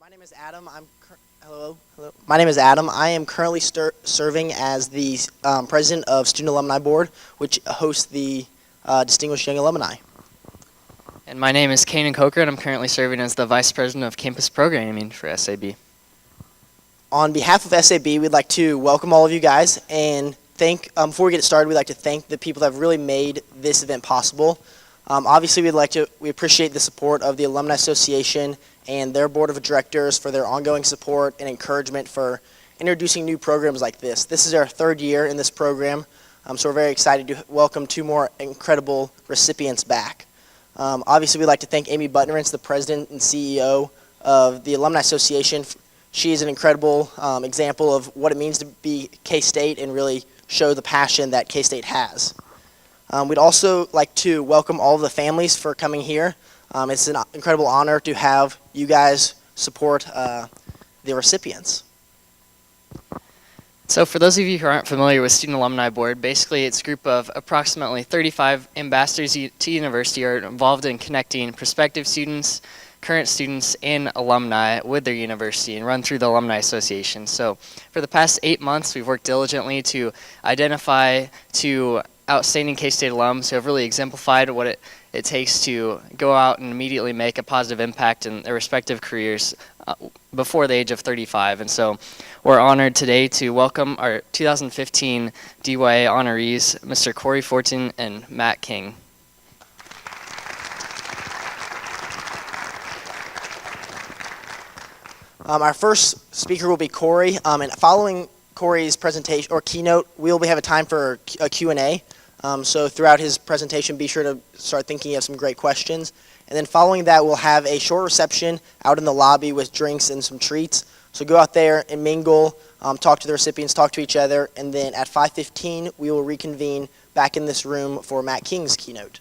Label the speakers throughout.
Speaker 1: My name is Adam. Hello. My name is Adam. I am currently serving as the president of Student Alumni Board, which hosts the Distinguished Young Alumni.
Speaker 2: And my name is Kanan Coker, and I'm currently serving as the Vice President of Campus Programming for SAB.
Speaker 1: On behalf of SAB, we'd like to welcome all of you guys and thank, before we get started, we'd like to thank the people that have really made this event possible. Obviously, we appreciate the support of the Alumni Association and their board of directors for their ongoing support and encouragement for introducing new programs like this. This is our third year in this program, so we're very excited to welcome two more incredible recipients back. Obviously, we'd like to thank Amy Butnerance, the president and CEO of the Alumni Association. She is an incredible example of what it means to be K-State and really show the passion that K-State has. We'd also like to welcome all of the families for coming here. It's an incredible honor to have you guys support the recipients.
Speaker 2: So for those of you who aren't familiar with Student Alumni Board, basically it's a group of approximately 35 ambassadors to university are involved in connecting prospective students, current students, and alumni with their university and run through the Alumni Association. So for the past 8 months, we've worked diligently to identify two outstanding K-State alums who have really exemplified what it takes to go out and immediately make a positive impact in their respective careers before the age of 35. And so we're honored today to welcome our 2015 DYA honorees, Mr. Corey Fortin and Matt King.
Speaker 1: Our first speaker will be Corey, and following Corey's presentation or keynote, we'll have a time for a Q&A. So throughout his presentation, be sure to start thinking of some great questions. And then following that, we'll have a short reception out in the lobby with drinks and some treats. So go out there and mingle, talk to the recipients, talk to each other, and then at 5:15, we will reconvene back in this room for Matt King's keynote.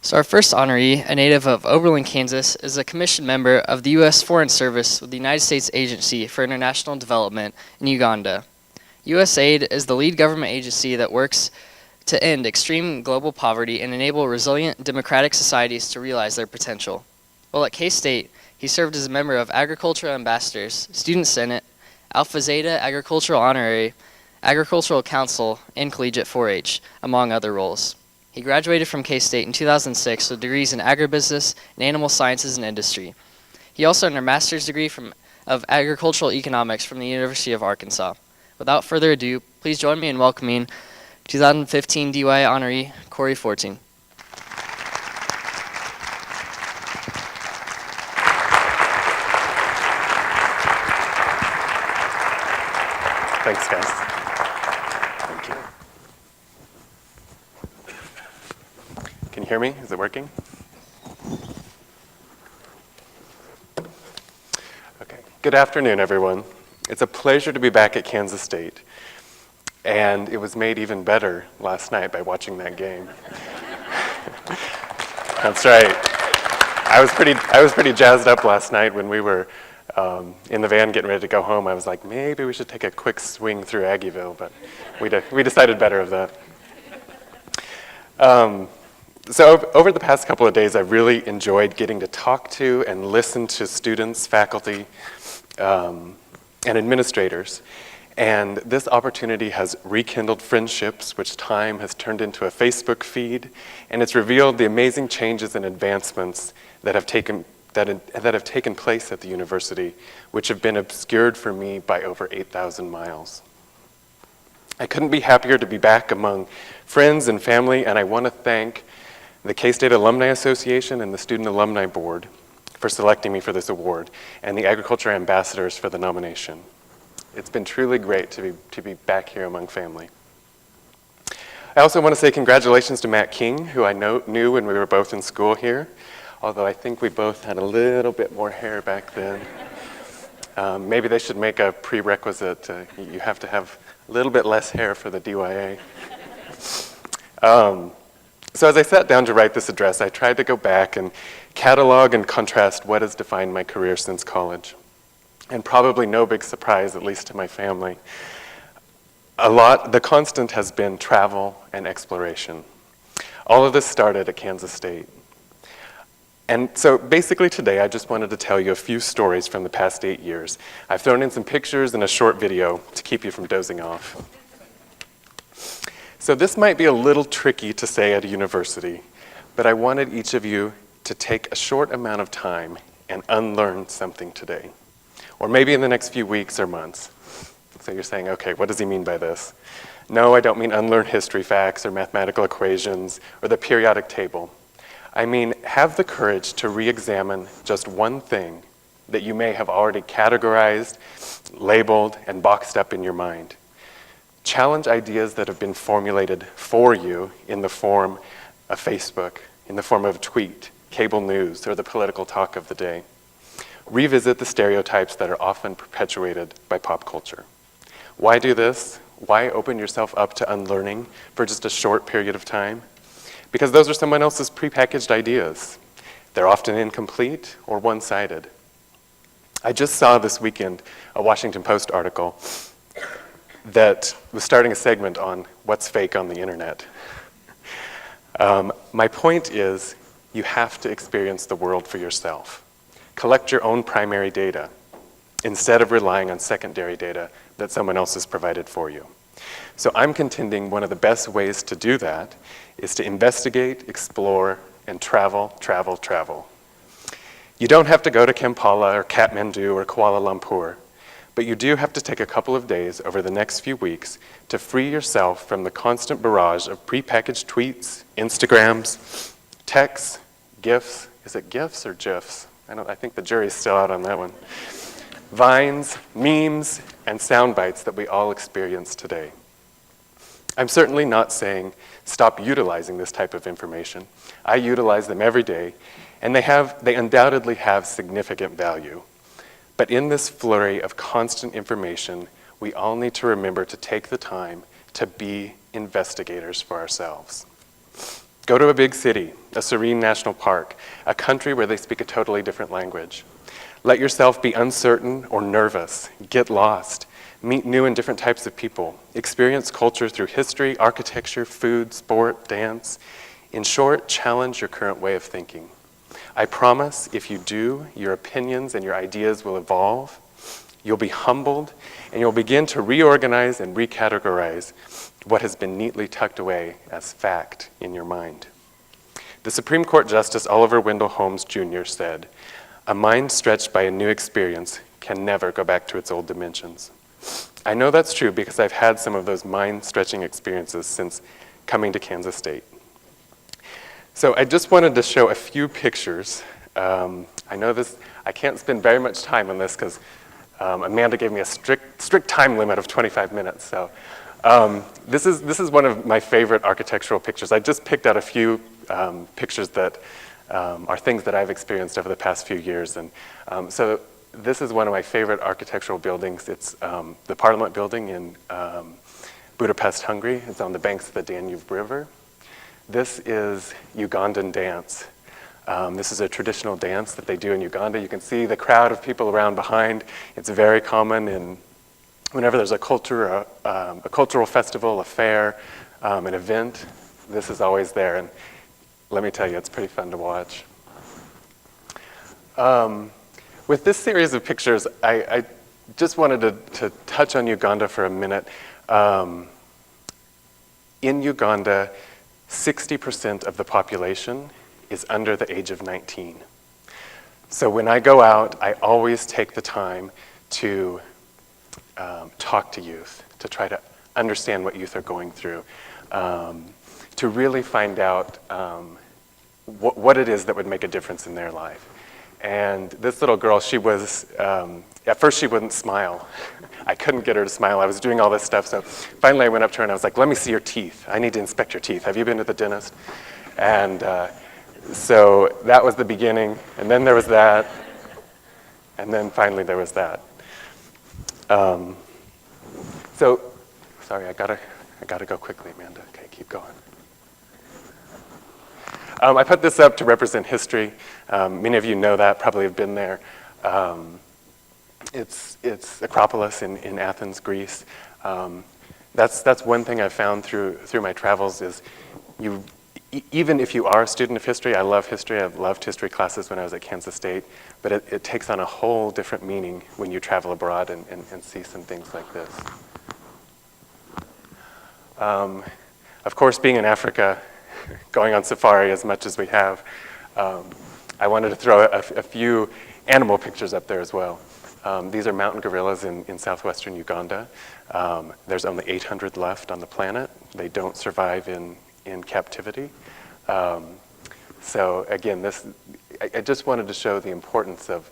Speaker 2: So our first honoree, a native of Oberlin, Kansas, is a commissioned member of the U.S. Foreign Service with the United States Agency for International Development in Uganda. USAID is the lead government agency that works to end extreme global poverty and enable resilient democratic societies to realize their potential. While at K-State, he served as a member of Agricultural Ambassadors, Student Senate, Alpha Zeta Agricultural Honorary, Agricultural Council, and Collegiate 4-H, among other roles. He graduated from K-State in 2006 with degrees in agribusiness and animal sciences and industry. He also earned a master's degree of agricultural economics from the University of Arkansas. Without further ado, please join me in welcoming 2015 DYA honoree, Corey Fortin.
Speaker 3: Thanks, guys. Thank you. Can you hear me? Is it working? Okay. Good afternoon, everyone. It's a pleasure to be back at Kansas State, and it was made even better last night by watching that game. That's right. I was pretty jazzed up last night when we were in the van getting ready to go home. I was like, maybe we should take a quick swing through Aggieville, but we decided better of that. So over the past couple of days, I really enjoyed getting to talk to and listen to students, faculty, and administrators. And this opportunity has rekindled friendships, which time has turned into a Facebook feed, and it's revealed the amazing changes and advancements that have taken place at the university, which have been obscured for me by over 8,000 miles. I couldn't be happier to be back among friends and family, and I want to thank the K-State Alumni Association and the Student Alumni Board for selecting me for this award, and the Agriculture Ambassadors for the nomination. It's been truly great to be back here among family. I also want to say congratulations to Matt King, who I knew when we were both in school here, although I think we both had a little bit more hair back then. Maybe they should make a prerequisite. You have to have a little bit less hair for the DYA. So as I sat down to write this address, I tried to go back and catalog and contrast what has defined my career since college. And probably no big surprise, at least to my family. The constant has been travel and exploration. All of this started at Kansas State. And so basically today, I just wanted to tell you a few stories from the past 8 years. I've thrown in some pictures and a short video to keep you from dozing off. So this might be a little tricky to say at a university, but I wanted each of you to take a short amount of time and unlearn something today, or maybe in the next few weeks or months. So you're saying, okay, what does he mean by this? No, I don't mean unlearn history facts or mathematical equations or the periodic table. I mean, have the courage to re-examine just one thing that you may have already categorized, labeled, and boxed up in your mind. Challenge ideas that have been formulated for you in the form of Facebook, in the form of a tweet, cable news, or the political talk of the day. Revisit the stereotypes that are often perpetuated by pop culture. Why do this? Why open yourself up to unlearning for just a short period of time? Because those are someone else's prepackaged ideas. They're often incomplete or one-sided. I just saw this weekend a Washington Post article that was starting a segment on what's fake on the internet. My point is, you have to experience the world for yourself. Collect your own primary data instead of relying on secondary data that someone else has provided for you. So I'm contending one of the best ways to do that is to investigate, explore, and travel, travel, travel. You don't have to go to Kampala or Kathmandu or Kuala Lumpur, but you do have to take a couple of days over the next few weeks to free yourself from the constant barrage of prepackaged tweets, Instagrams, texts, GIFs. Is it GIFs or GIFs? I think the jury's still out on that one. Vines, memes, and sound bites that we all experience today. I'm certainly not saying stop utilizing this type of information. I utilize them every day, and they undoubtedly have significant value. But in this flurry of constant information, we all need to remember to take the time to be investigators for ourselves. Go to a big city, a serene national park, a country where they speak a totally different language. Let yourself be uncertain or nervous, get lost, meet new and different types of people, experience culture through history, architecture, food, sport, dance. In short, challenge your current way of thinking. I promise if you do, your opinions and your ideas will evolve, you'll be humbled, and you'll begin to reorganize and recategorize what has been neatly tucked away as fact in your mind. The Supreme Court Justice Oliver Wendell Holmes Jr. said, "A mind stretched by a new experience can never go back to its old dimensions." I know that's true because I've had some of those mind-stretching experiences since coming to Kansas State. So I just wanted to show a few pictures. I know I can't spend very much time on this because Amanda gave me a strict time limit of 25 minutes. So this is one of my favorite architectural pictures. I just picked out a few pictures that are things that I've experienced over the past few years. And so this is one of my favorite architectural buildings. It's the Parliament building in Budapest, Hungary. It's on the banks of the Danube River. This is Ugandan dance. This is a traditional dance that they do in Uganda. You can see the crowd of people around behind. It's very common whenever there's a cultural festival, a fair, an event. This is always there, and let me tell you, it's pretty fun to watch. With this series of pictures, I just wanted to touch on Uganda for a minute. In Uganda, 60% of the population is under the age of 19. So when I go out, I always take the time to talk to youth, to try to understand what youth are going through, to really find out what it is that would make a difference in their life. And this little girl, she was, at first she wouldn't smile. I couldn't get her to smile. I was doing all this stuff, so finally I went up to her and I was like, "Let me see your teeth. I need to inspect your teeth. Have you been to the dentist?" And so that was the beginning, and then there was that, and then finally there was that. So, sorry, I gotta go quickly, Amanda. Okay, keep going. I put this up to represent history. Many of you know that, probably have been there. It's Acropolis in Athens, Greece. That's one thing I've found through my travels is even if you are a student of history, I love history, I've loved history classes when I was at Kansas State, but it takes on a whole different meaning when you travel abroad and see some things like this. Of course, being in Africa, going on safari as much as we have, I wanted to throw a few animal pictures up there as well. These are mountain gorillas in southwestern Uganda. There's only 800 left on the planet. They don't survive in captivity. So again, I just wanted to show the importance of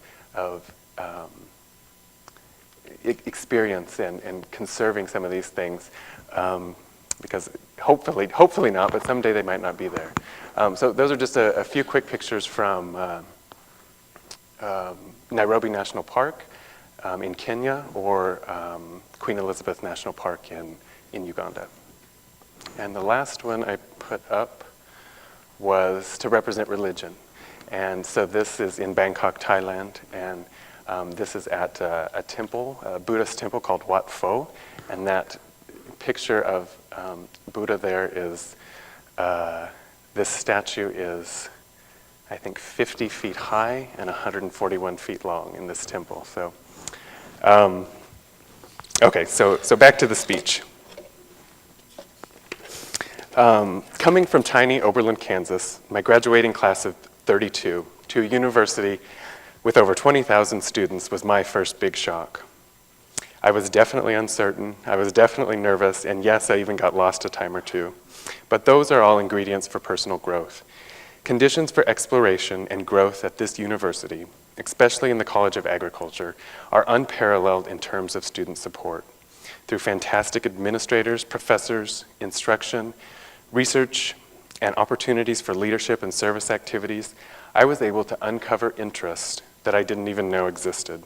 Speaker 3: experience and conserving some of these things, because hopefully not, but someday they might not be there. So those are just a few quick pictures from Nairobi National Park in Kenya, or Queen Elizabeth National Park in Uganda. And the last one I put up was to represent religion. And so this is in Bangkok, Thailand, and this is at a temple, a Buddhist temple called Wat Pho, and that picture of Buddha there is, this statue is, I think, 50 feet high and 141 feet long in this temple. So, okay, so back to the speech. Coming from tiny Oberlin, Kansas, my graduating class of 32, to a university with over 20,000 students was my first big shock. I was definitely uncertain, I was definitely nervous, and yes, I even got lost a time or two. But those are all ingredients for personal growth. Conditions for exploration and growth at this university, especially in the College of Agriculture, are unparalleled in terms of student support. Through fantastic administrators, professors, instruction, research, and opportunities for leadership and service activities, I was able to uncover interests that I didn't even know existed.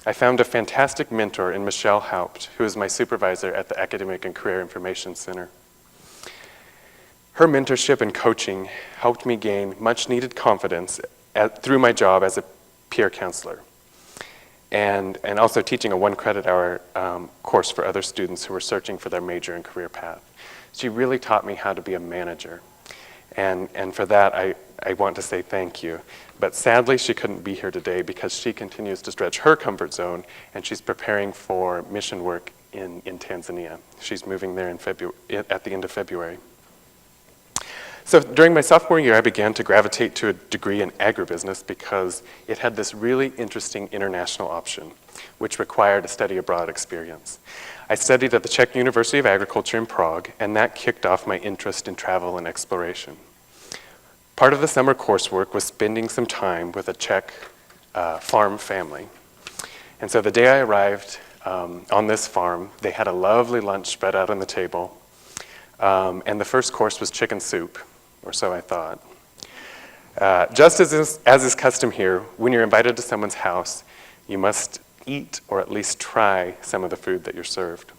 Speaker 3: I found a fantastic mentor in Michelle Haupt, who is my supervisor at the Academic and Career Information Center. Her mentorship and coaching helped me gain much needed confidence through my job as a peer counselor, and also teaching a 1 credit hour course for other students who were searching for their major and career path. She really taught me how to be a manager, and for that I want to say thank you. But sadly, she couldn't be here today because she continues to stretch her comfort zone, and she's preparing for mission work in Tanzania. She's moving there at the end of February. So during my sophomore year, I began to gravitate to a degree in agribusiness because it had this really interesting international option, which required a study abroad experience. I studied at the Czech University of Agriculture in Prague, and that kicked off my interest in travel and exploration. Part of the summer coursework was spending some time with a Czech farm family. And so the day I arrived on this farm, they had a lovely lunch spread out on the table, and the first course was chicken soup, or so I thought. Just as is custom here, when you're invited to someone's house, you must eat or at least try some of the food that you're served.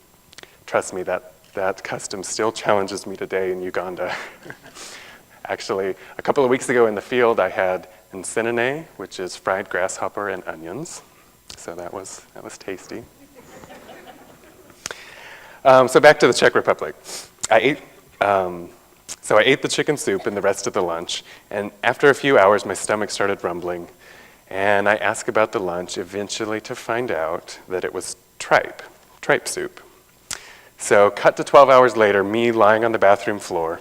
Speaker 3: Trust me, that custom still challenges me today in Uganda. Actually, a couple of weeks ago in the field, I had nsenene, which is fried grasshopper and onions. So that was tasty. So back to the Czech Republic. I ate the chicken soup and the rest of the lunch, and after a few hours, my stomach started rumbling, and I asked about the lunch, eventually to find out that it was tripe soup. So cut to 12 hours later, me lying on the bathroom floor.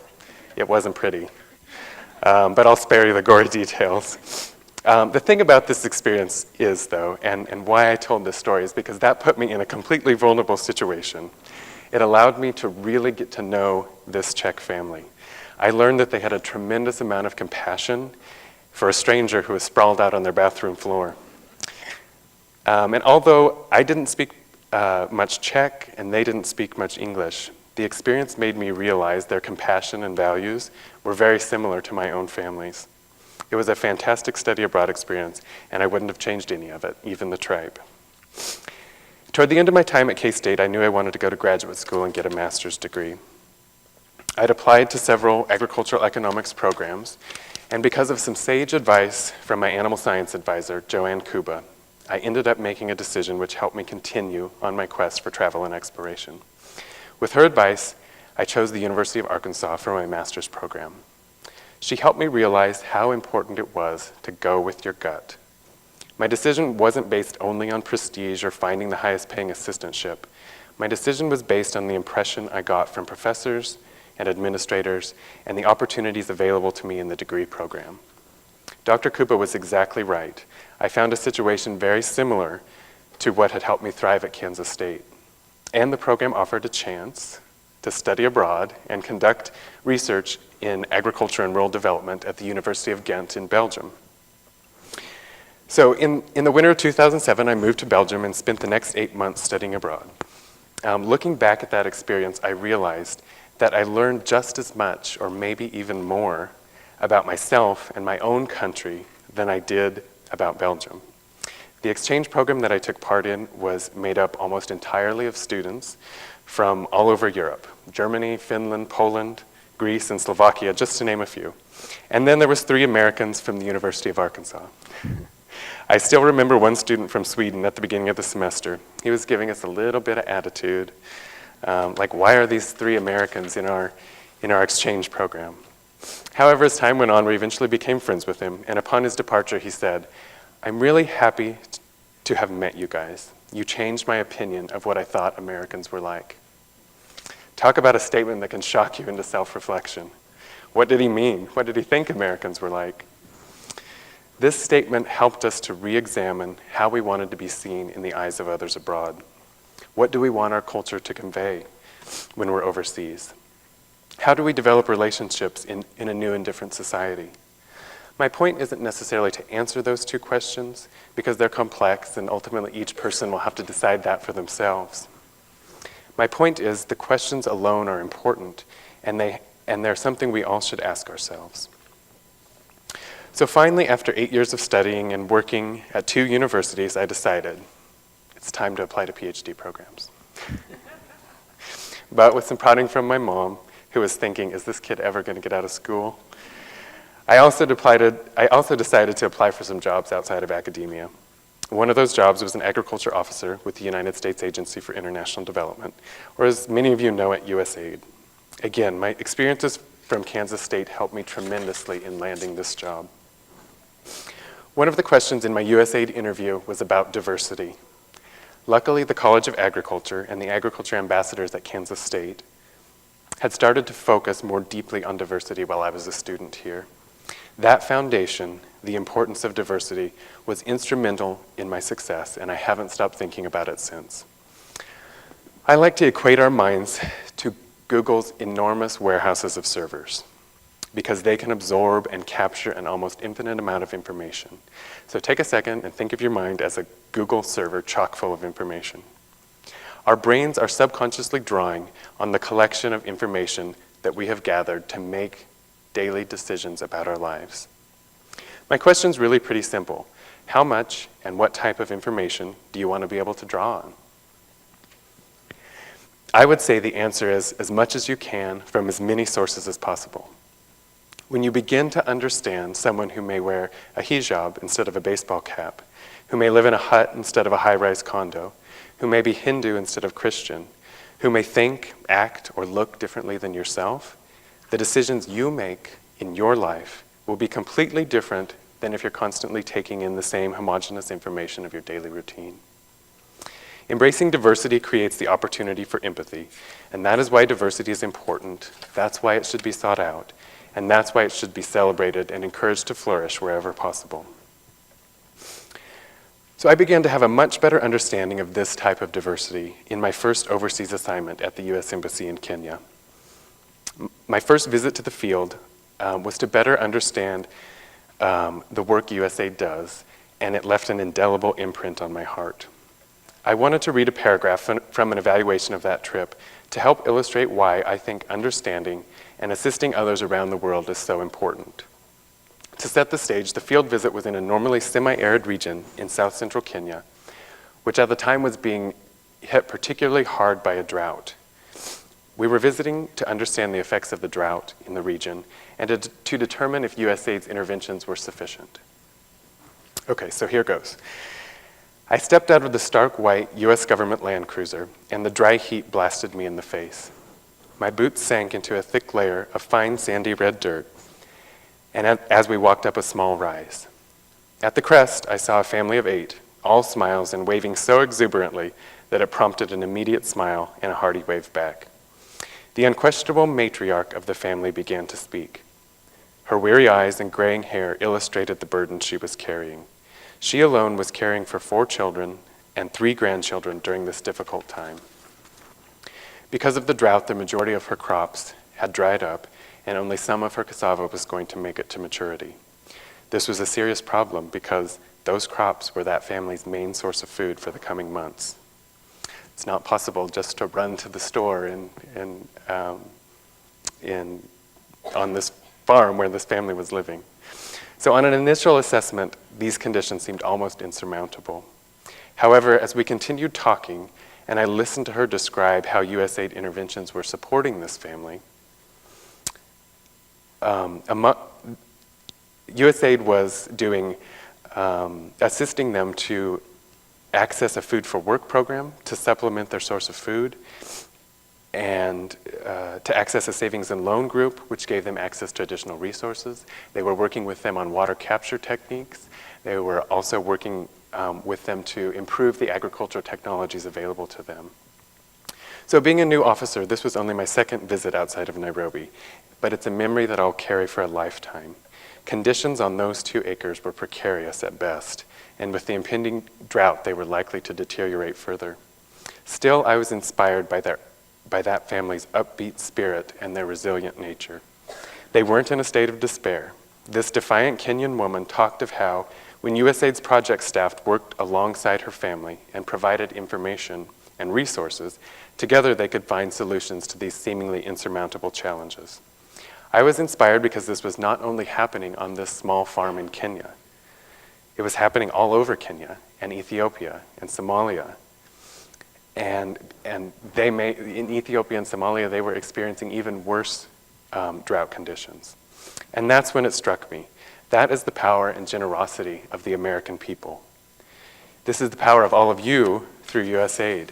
Speaker 3: It wasn't pretty, but I'll spare you the gory details. The thing about this experience is, though, and why I told this story is because that put me in a completely vulnerable situation. It allowed me to really get to know this Czech family. I learned that they had a tremendous amount of compassion for a stranger who was sprawled out on their bathroom floor. And although I didn't speak much Czech and they didn't speak much English, the experience made me realize their compassion and values were very similar to my own family's. It was a fantastic study abroad experience, and I wouldn't have changed any of it, even the tribe. Toward the end of my time at K-State, I knew I wanted to go to graduate school and get a master's degree. I'd applied to several agricultural economics programs, and because of some sage advice from my animal science advisor, Joanne Kuba, I ended up making a decision which helped me continue on my quest for travel and exploration. With her advice, I chose the University of Arkansas for my master's program. She helped me realize how important it was to go with your gut. My decision wasn't based only on prestige or finding the highest paying assistantship. My decision was based on the impression I got from professors and administrators and the opportunities available to me in the degree program. Dr. Koopa was exactly right. I found a situation very similar to what had helped me thrive at Kansas State. And the program offered a chance to study abroad and conduct research in agriculture and rural development at the University of Ghent in Belgium. So in the winter of 2007, I moved to Belgium and spent the next 8 months studying abroad. Looking back at that experience, I realized that I learned just as much, or maybe even more, about myself and my own country than I did about Belgium. The exchange program that I took part in was made up almost entirely of students from all over Europe: Germany, Finland, Poland, Greece, and Slovakia, just to name a few. And then there was 3 Americans from the University of Arkansas. I still remember one student from Sweden at the beginning of the semester. He was giving us a little bit of attitude, like, why are these 3 Americans in our exchange program? However, as time went on, we eventually became friends with him, and upon his departure, he said, "I'm really happy to have met you guys. You changed my opinion of what I thought Americans were like." Talk about a statement that can shock you into self-reflection. What did he mean? What did he think Americans were like? This statement helped us to re-examine how we wanted to be seen in the eyes of others abroad. What do we want our culture to convey when we're overseas? How do we develop relationships in a new and different society? My point isn't necessarily to answer those 2 questions, because they're complex and ultimately each person will have to decide that for themselves. My point is the questions alone are important, and they're something we all should ask ourselves. So finally, after 8 years of studying and working at 2 universities, I decided it's time to apply to PhD programs. But with some prodding from my mom, who was thinking, is this kid ever going to get out of school? I also decided to apply for some jobs outside of academia. One of those jobs was an agriculture officer with the United States Agency for International Development, or as many of you know it, USAID. Again, my experiences from Kansas State helped me tremendously in landing this job. One of the questions in my USAID interview was about diversity. Luckily, the College of Agriculture and the agriculture ambassadors at Kansas State had started to focus more deeply on diversity while I was a student here. That foundation, the importance of diversity, was instrumental in my success, and I haven't stopped thinking about it since. I like to equate our minds to Google's enormous warehouses of servers, because they can absorb and capture an almost infinite amount of information. So take a second and think of your mind as a Google server chock full of information. Our brains are subconsciously drawing on the collection of information that we have gathered to make daily decisions about our lives. My question's really pretty simple. How much and what type of information do you want to be able to draw on? I would say the answer is as much as you can from as many sources as possible. When you begin to understand someone who may wear a hijab instead of a baseball cap, who may live in a hut instead of a high-rise condo, who may be Hindu instead of Christian, who may think, act, or look differently than yourself, the decisions you make in your life will be completely different than if you're constantly taking in the same homogeneous information of your daily routine. Embracing diversity creates the opportunity for empathy, and that is why diversity is important. That's why it should be sought out, and that's why it should be celebrated and encouraged to flourish wherever possible. So I began to have a much better understanding of this type of diversity in my first overseas assignment at the U.S. Embassy in Kenya. My first visit to the field was to better understand the work USAID does, and it left an indelible imprint on my heart. I wanted to read a paragraph from an evaluation of that trip to help illustrate why I think understanding and assisting others around the world is so important. To set the stage, the field visit was in a normally semi-arid region in south-central Kenya, which at the time was being hit particularly hard by a drought. We were visiting to understand the effects of the drought in the region and to determine if USAID's interventions were sufficient. Okay, so here goes. I stepped out of the stark white US government Land Cruiser, and the dry heat blasted me in the face. My boots sank into a thick layer of fine sandy red dirt. and as we walked up a small rise. At the crest, I saw a family of 8, all smiles and waving so exuberantly that it prompted an immediate smile and a hearty wave back. The unquestionable matriarch of the family began to speak. Her weary eyes and graying hair illustrated the burden she was carrying. She alone was caring for 4 children and 3 grandchildren during this difficult time. Because of the drought, the majority of her crops had dried up, and only some of her cassava was going to make it to maturity. This was a serious problem because those crops were that family's main source of food for the coming months. It's not possible just to run to the store on this farm where this family was living. So on an initial assessment, these conditions seemed almost insurmountable. However, as we continued talking, and I listened to her describe how USAID interventions were supporting this family, USAID was assisting them to access a food for work program to supplement their source of food, and to access a savings and loan group, which gave them access to additional resources. They were working with them on water capture techniques. They were also working with them to improve the agricultural technologies available to them. So being a new officer, this was only my 2nd visit outside of Nairobi, but it's a memory that I'll carry for a lifetime. Conditions on those 2 acres were precarious at best, and with the impending drought, they were likely to deteriorate further. Still, I was inspired by that family's upbeat spirit and their resilient nature. They weren't in a state of despair. This defiant Kenyan woman talked of how, when USAID's project staff worked alongside her family and provided information and resources, together they could find solutions to these seemingly insurmountable challenges. I was inspired because this was not only happening on this small farm in Kenya. It was happening all over Kenya and Ethiopia and Somalia. And in Ethiopia and Somalia, they were experiencing even worse drought conditions. And that's when it struck me. That is the power and generosity of the American people. This is the power of all of you through USAID.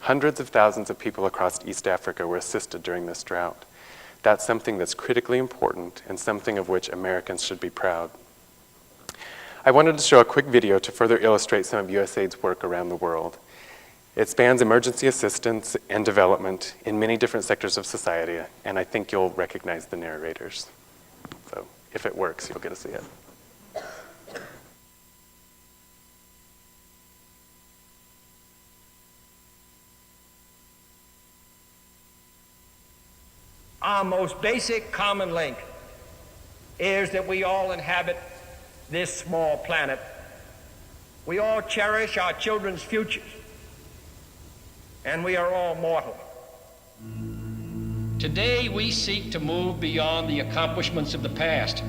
Speaker 3: Hundreds of thousands of people across East Africa were assisted during this drought. That's something that's critically important and something of which Americans should be proud. I wanted to show a quick video to further illustrate some of USAID's work around the world. It spans emergency assistance and development in many different sectors of society, and I think you'll recognize the narrators. So if it works, you'll get to see it.
Speaker 4: Our most basic common link is that we all inhabit this small planet. We all cherish our children's futures, and we are all mortal.
Speaker 5: Today we seek to move beyond the accomplishments of the past,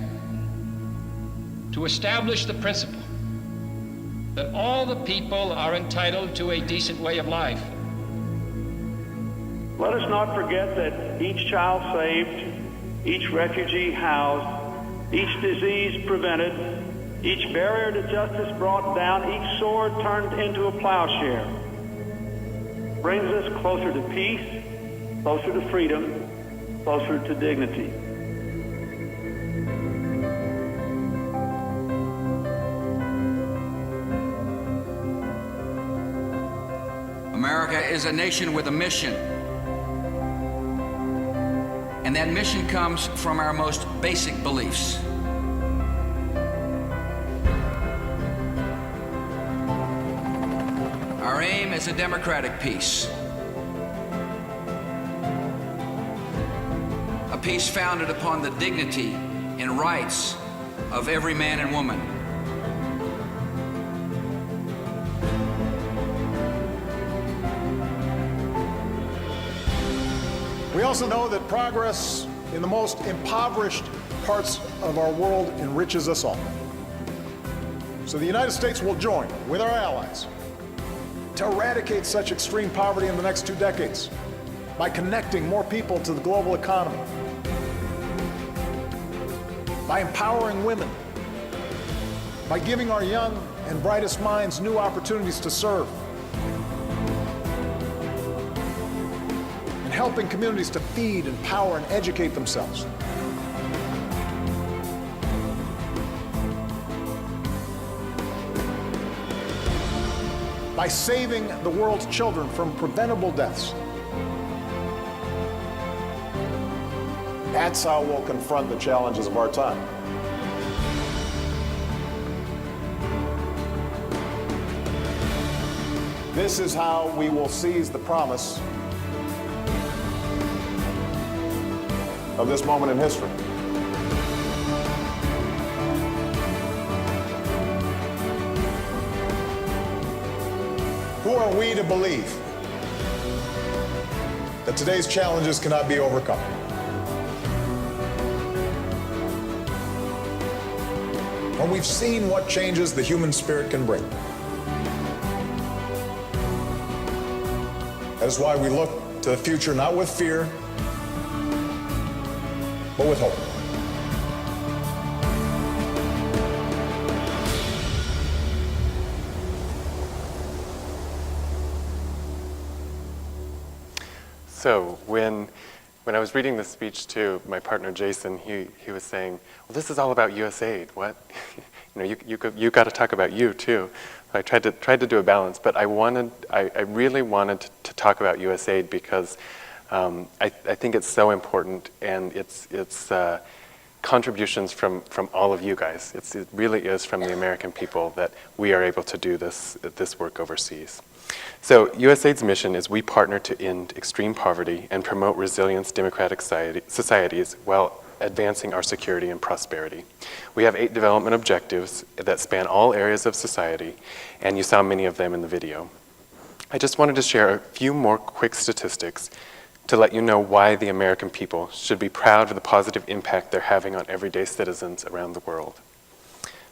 Speaker 5: to establish the principle that all the people are entitled to a decent way of life.
Speaker 6: Let us not forget that each child saved, each refugee housed, each disease prevented, each barrier to justice brought down, each sword turned into a plowshare brings us closer to peace, closer to freedom, closer to dignity.
Speaker 7: America is a nation with a mission. And that mission comes from our most basic beliefs. Our aim is a democratic peace. A peace founded upon the dignity and rights of every man and woman.
Speaker 8: We also know that progress in the most impoverished parts of our world enriches us all. So the United States will join with our allies to eradicate such extreme poverty in the next 2 decades by connecting more people to the global economy, by empowering women, by giving our young and brightest minds new opportunities to serve, and helping communities to feed, empower, and educate themselves. by saving the world's children from preventable deaths. That's how we'll confront the challenges of our time. This is how we will seize the promise of this moment in history. Who are we to believe that today's challenges cannot be overcome? When we've seen what changes the human spirit can bring. That is why we look to the future not with fear, but with hope.
Speaker 3: So when I was reading this speech to my partner Jason, he was saying, "Well, this is all about USAID. What? You got to talk about you too." I tried to do a balance, but I really wanted to talk about USAID because I think it's so important, and it's contributions from all of you guys. It really is from the American people that we are able to do this work overseas. So USAID's mission is we partner to end extreme poverty and promote resilient democratic societies while advancing our security and prosperity. We have 8 development objectives that span all areas of society, and you saw many of them in the video. I just wanted to share a few more quick statistics to let you know why the American people should be proud of the positive impact they're having on everyday citizens around the world.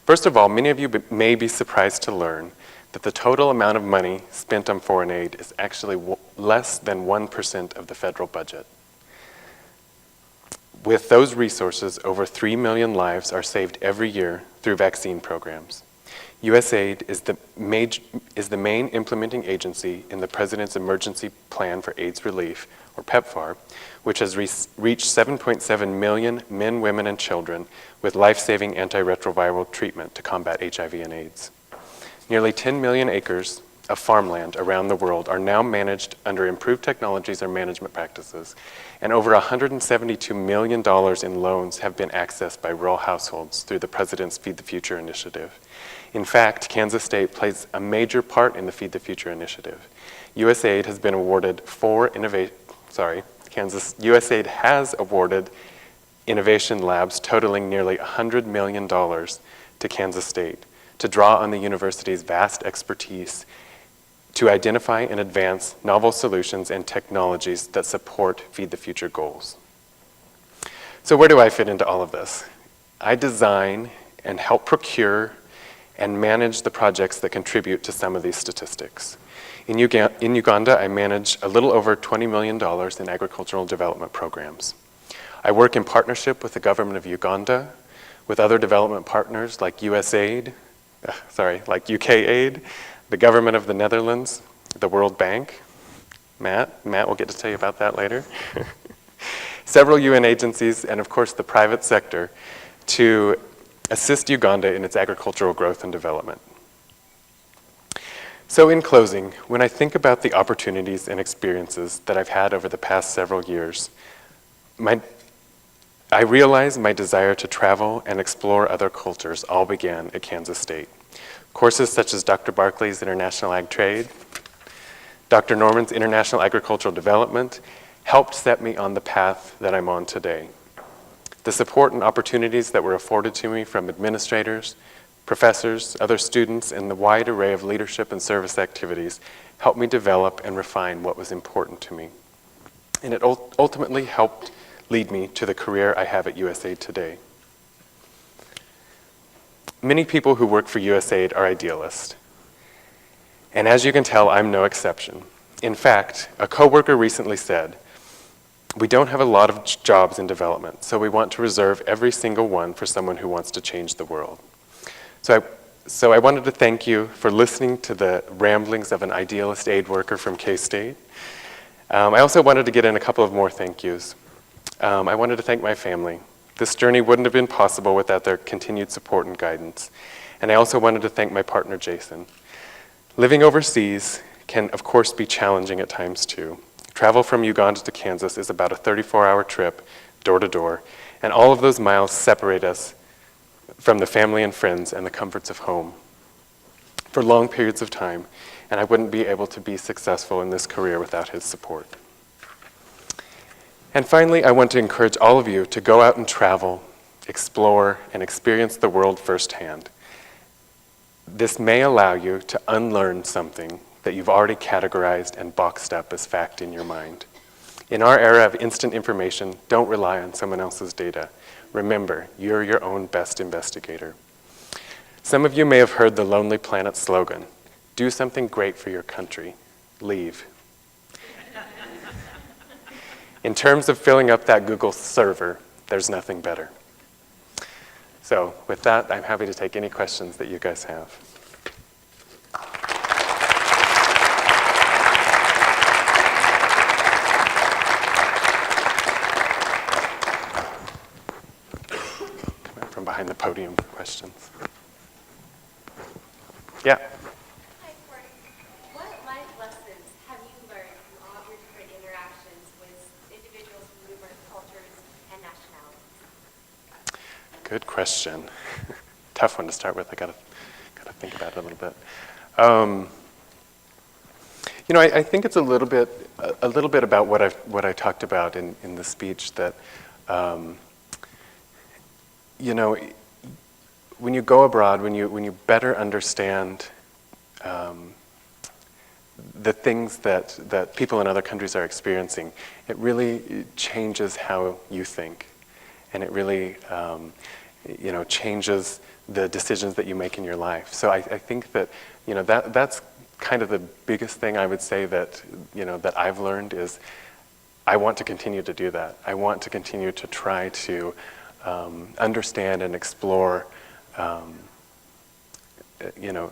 Speaker 3: First of all, many of you may be surprised to learn that the total amount of money spent on foreign aid is actually less than 1% of the federal budget. With those resources, over 3 million lives are saved every year through vaccine programs. USAID is the main implementing agency in the President's Emergency Plan for AIDS Relief, or PEPFAR, which has reached 7.7 million men, women, and children with life-saving antiretroviral treatment to combat HIV and AIDS. Nearly 10 million acres of farmland around the world are now managed under improved technologies or management practices, and over $172 million in loans have been accessed by rural households through the President's Feed the Future initiative. In fact, Kansas State plays a major part in the Feed the Future initiative. USAID has been awarded USAID has awarded innovation labs totaling nearly $100 million to Kansas State to draw on the university's vast expertise to identify and advance novel solutions and technologies that support Feed the Future goals. So where do I fit into all of this? I design and help procure and manage the projects that contribute to some of these statistics. In Uganda, I manage a little over $20 million in agricultural development programs. I work in partnership with the government of Uganda, with other development partners like UKAID, the government of the Netherlands, the World Bank. Matt will get to tell you about that later. Several UN agencies, and of course the private sector, to assist Uganda in its agricultural growth and development. So in closing, when I think about the opportunities and experiences that I've had over the past several years, I realize my desire to travel and explore other cultures all began at Kansas State. Courses such as Dr. Barkley's International Ag Trade, Dr. Norman's International Agricultural Development helped set me on the path that I'm on today. The support and opportunities that were afforded to me from administrators, professors, other students, and the wide array of leadership and service activities helped me develop and refine what was important to me. And it ultimately helped lead me to the career I have at USAID today. Many people who work for USAID are idealists. And as you can tell, I'm no exception. In fact, a coworker recently said, "We don't have a lot of jobs in development, so we want to reserve every single one for someone who wants to change the world." So I wanted to thank you for listening to the ramblings of an idealist aid worker from K-State. I also wanted to get in a couple of more thank yous. I wanted to thank my family. This journey wouldn't have been possible without their continued support and guidance. And I also wanted to thank my partner, Jason. Living overseas can, of course, be challenging at times too. Travel from Uganda to Kansas is about a 34-hour trip, door to door, and all of those miles separate us from the family and friends and the comforts of home for long periods of time, and I wouldn't be able to be successful in this career without his support. And finally, I want to encourage all of you to go out and travel, explore, and experience the world firsthand. This may allow you to unlearn something that you've already categorized and boxed up as fact in your mind. In our era of instant information, don't rely on someone else's data. Remember, you're your own best investigator. Some of you may have heard the Lonely Planet slogan, do something great for your country, leave. In terms of filling up that Google server, there's nothing better. So with that, I'm happy to take any questions that you guys have. Come out from behind the podium for questions. Yeah.
Speaker 9: Hi, Fortin. What life lessons have you learned from all of your different interactions with individuals from different cultures and nationalities?
Speaker 3: Good question. Tough one to start with. I gotta think about it a little bit. You know, I think it's a little bit about what I talked about in the speech, that you know, when you go abroad, when you better understand the things that people in other countries are experiencing, it really changes how you think, and it really you know, changes the decisions that you make in your life. So I think that, you know, that's kind of the biggest thing I would say that, you know, that I've learned is I want to continue to do that. I want to continue to try to understand and explore, you know,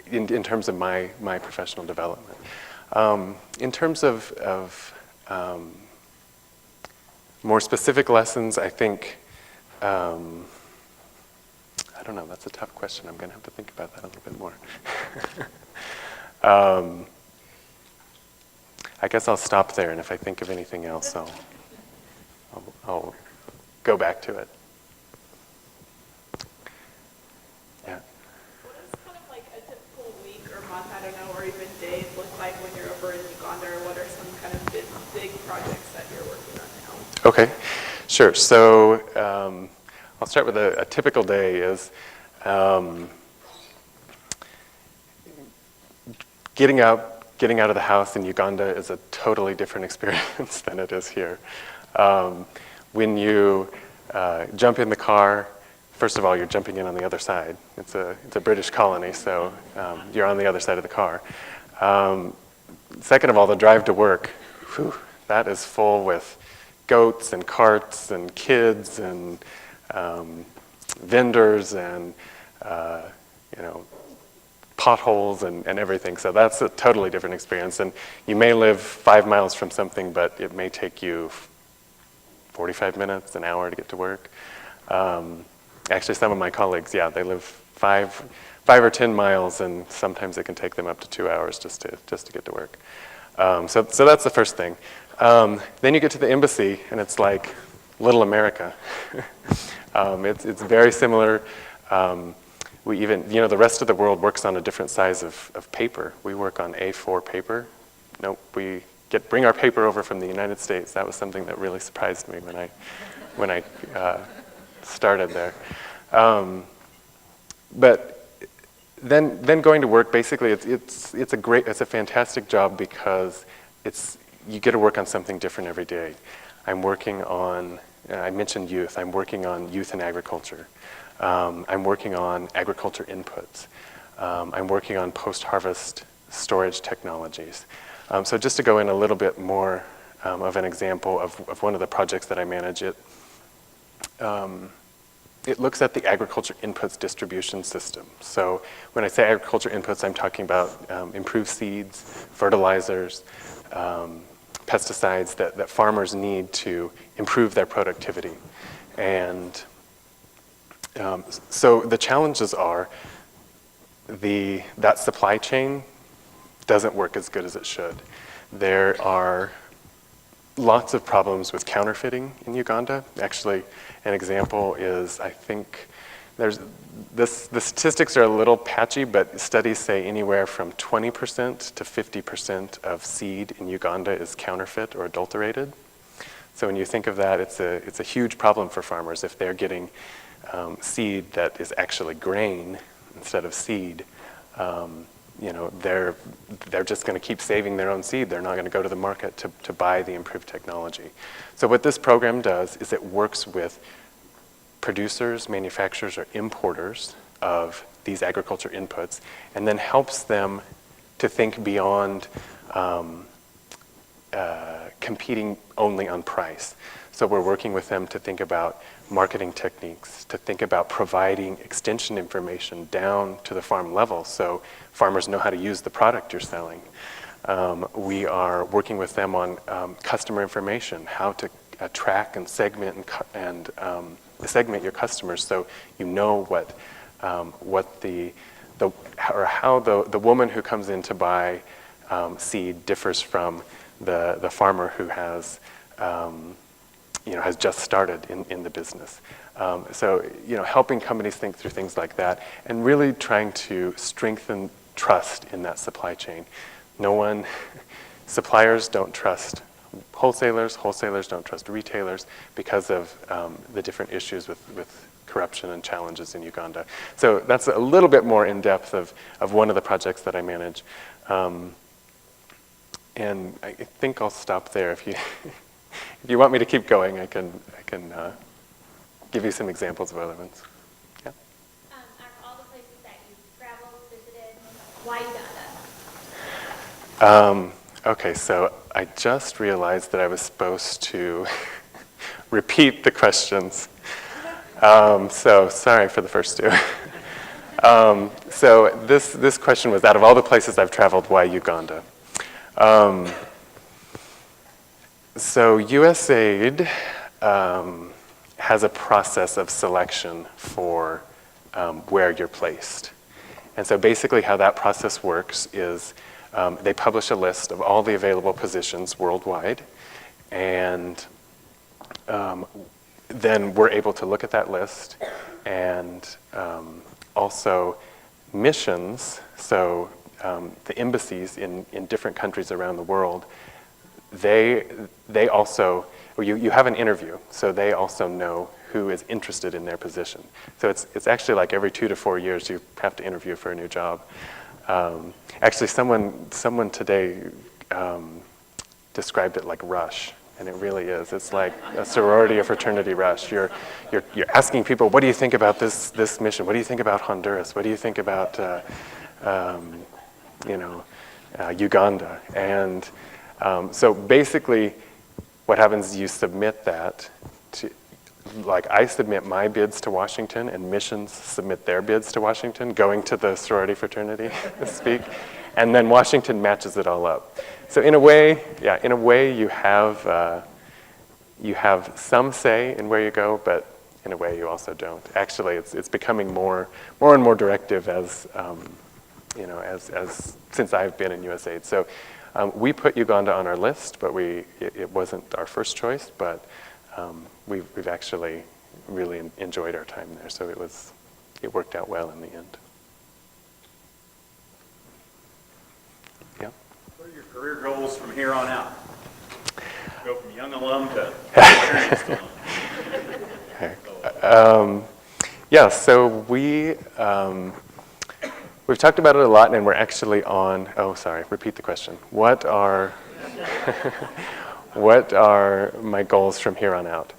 Speaker 3: in terms of my professional development. In terms of more specific lessons, I think, I don't know, that's a tough question. I'm going to have to think about that a little bit more. I guess I'll stop there, and if I think of anything else, I'll go back to it. Yeah.
Speaker 10: What does kind of like a typical week or month, I don't know, or even days look like when you're over in Uganda, or what are some kind of big projects that you're working on now?
Speaker 3: Okay, sure. So I'll start with a typical day is getting out of the house in Uganda is a totally different experience than it is here. When you jump in the car, first of all, you're jumping in on the other side. It's a British colony, so you're on the other side of the car. Second of all, the drive to work, whew, that is full with goats and carts and kids and vendors and you know, potholes and everything. So that's a totally different experience. And you may live 5 miles from something, but it may take you 45 minutes, an hour to get to work. Actually, some of my colleagues, yeah, they live 5 or 10 miles, and sometimes it can take them up to 2 hours just to get to work. So that's the first thing. Then you get to the embassy, and it's like Little America. It's very similar. We even, you know, the rest of the world works on a different size of paper. We work on A4 paper. Nope, we bring our paper over from the United States. That was something that really surprised me when I started there. But then going to work, basically, it's a fantastic job because you get to work on something different every day. I'm working on, I mentioned youth. I'm working on youth in agriculture. I'm working on agriculture inputs. I'm working on post-harvest storage technologies. So just to go in a little bit more of an example of one of the projects that I manage, it looks at the agriculture inputs distribution system. So when I say agriculture inputs, I'm talking about improved seeds, fertilizers, pesticides that farmers need to improve their productivity. And so the challenges are that supply chain doesn't work as good as it should. There are lots of problems with counterfeiting in Uganda. Actually, an example is, I think, the statistics are a little patchy, but studies say anywhere from 20% to 50% of seed in Uganda is counterfeit or adulterated. So when you think of that, it's a huge problem for farmers if they're getting seed that is actually grain instead of seed. They're just going to keep saving their own seed. They're not going to go to the market to buy the improved technology. So what this program does is it works with producers, manufacturers, or importers of these agriculture inputs, and then helps them to think beyond competing only on price. So we're working with them to think about marketing techniques, to think about providing extension information down to the farm level so farmers know how to use the product you're selling. We are working with them on customer information, how to track and segment and segment your customers so you know how the woman who comes in to buy seed differs from the farmer who has just started in the business. So helping companies think through things like that and really trying to strengthen trust in that supply chain. Suppliers don't trust wholesalers, wholesalers don't trust retailers because of the different issues with corruption and challenges in Uganda. So that's a little bit more in depth of one of the projects that I manage. And I think I'll stop there. If you want me to keep going, I can give you some examples of other ones. Yeah.
Speaker 9: Out of all the places that you've traveled, visited, why Uganda?
Speaker 3: Okay, so I just realized that I was supposed to repeat the questions. So sorry for the first two. So this question was, out of all the places I've traveled, why Uganda? So USAID has a process of selection for where you're placed. And so basically how that process works is they publish a list of all the available positions worldwide, and then we're able to look at that list, and also missions, so the embassies in different countries around the world, they also, you have an interview, so they also know who is interested in their position. So it's actually like every 2 to 4 years you have to interview for a new job. Actually, someone today described it like Rush, and it really is. It's like a sorority or fraternity rush. You're asking people, what do you think about this mission? What do you think about Honduras? What do you think about Uganda? And so basically, what happens is you submit that to, like I submit my bids to Washington, and missions submit their bids to Washington, going to the sorority fraternity, to speak, and then Washington matches it all up. So in a way, you have some say in where you go, but in a way you also don't. Actually, it's becoming more and more directive as since I've been in USAID. So we put Uganda on our list, but it wasn't our first choice, but we've actually really enjoyed our time there. So it worked out well in the end. Yeah.
Speaker 11: What are your career goals from here on out? Go from young alum to experienced alum.
Speaker 3: Yeah, so we've talked about it a lot, and we're actually on, repeat the question. What are my goals from here on out?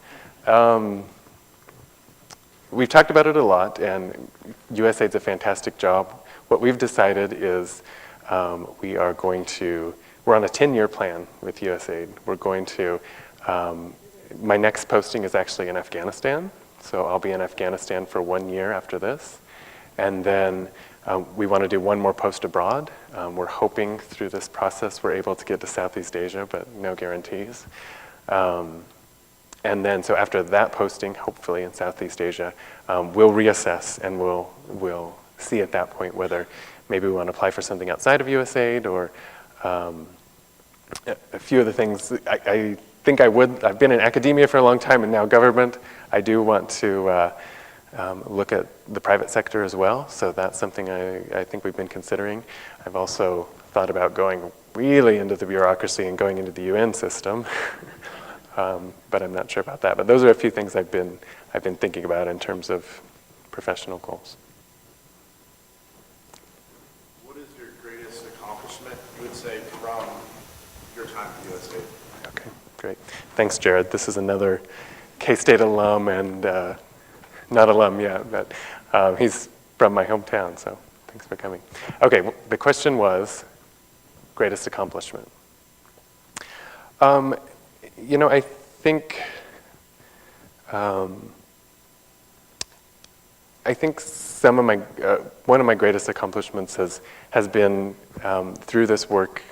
Speaker 3: We've talked about it a lot, and USAID's a fantastic job. What we've decided is we're on a 10-year plan with USAID. We're going to, my next posting is actually in Afghanistan, so I'll be in Afghanistan for 1 year after this. And then we want to do one more post abroad. We're hoping through this process we're able to get to Southeast Asia, but no guarantees. And then, so after that posting, hopefully in Southeast Asia, we'll reassess and we'll see at that point whether maybe we want to apply for something outside of USAID or a few of the things. I think I would. I've been in academia for a long time and now government. I do want to look at the private sector as well. So that's something I think we've been considering. I've also thought about going really into the bureaucracy and going into the UN system. But I'm not sure about that. But those are a few things I've been thinking about in terms of professional goals.
Speaker 12: What is your greatest accomplishment, you would say, from your time at USAID?
Speaker 3: Okay, great. Thanks, Jared. This is another K-State alum and not alum yet, but he's from my hometown, so thanks for coming. Okay, the question was, greatest accomplishment. You know, I think some of my one of my greatest accomplishments has been through this work,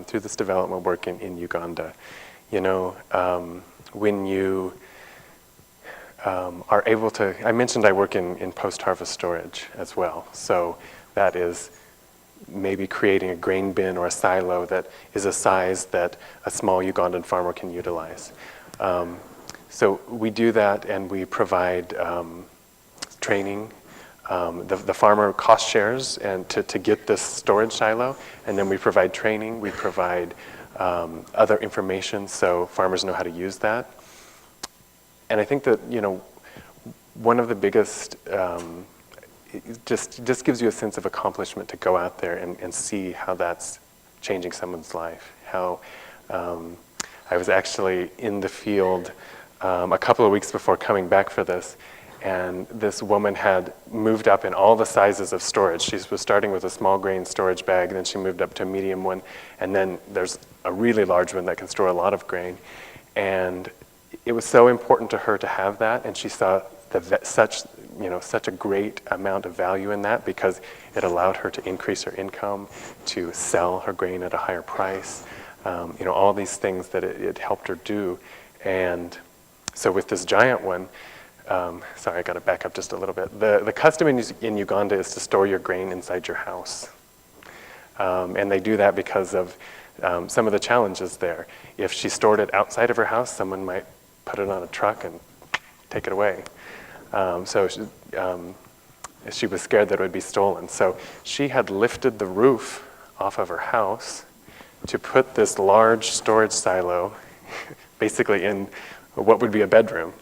Speaker 3: through this development work in Uganda. You know, when you are able to, I mentioned I work in post-harvest storage as well. So that is maybe creating a grain bin or a silo that is a size that a small Ugandan farmer can utilize. So we do that and we provide training. The farmer cost shares and to get this storage silo, and then we provide training, we provide other information so farmers know how to use that. And I think that, you know, one of the biggest, it just gives you a sense of accomplishment to go out there and see how that's changing someone's life. How I was actually in the field a couple of weeks before coming back for this, and this woman had moved up in all the sizes of storage. She was starting with a small grain storage bag, then she moved up to a medium one, and then there's a really large one that can store a lot of grain. And it was so important to her to have that, and she saw such a great amount of value in that because it allowed her to increase her income, to sell her grain at a higher price, you know, all these things that it helped her do. And so with this giant one, sorry, I got to back up just a little bit. The custom in Uganda is to store your grain inside your house. And they do that because of some of the challenges there. If she stored it outside of her house, someone might put it on a truck and take it away. So she was scared that it would be stolen. So she had lifted the roof off of her house to put this large storage silo basically in what would be a bedroom.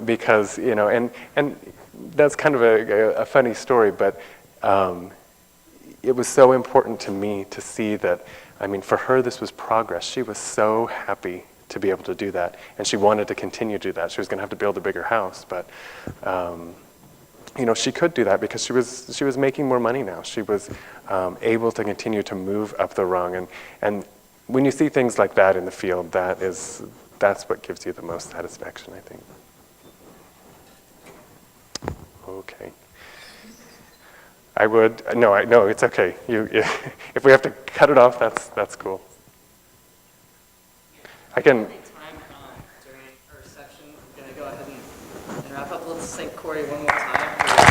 Speaker 3: Because, you know, and that's kind of a funny story, but it was so important to me to see that, I mean, for her this was progress. She was so happy to be able to do that, and she wanted to continue to do that. She was going to have to build a bigger house, but you know, she could do that because she was making more money now. She was able to continue to move up the rung, and when you see things like that in the field, that's what gives you the most satisfaction, I think. Okay. No, it's okay. If we have to cut it off, that's cool. I can.
Speaker 2: During our reception, we're going to go ahead and wrap up. Let's thank Corey one more time.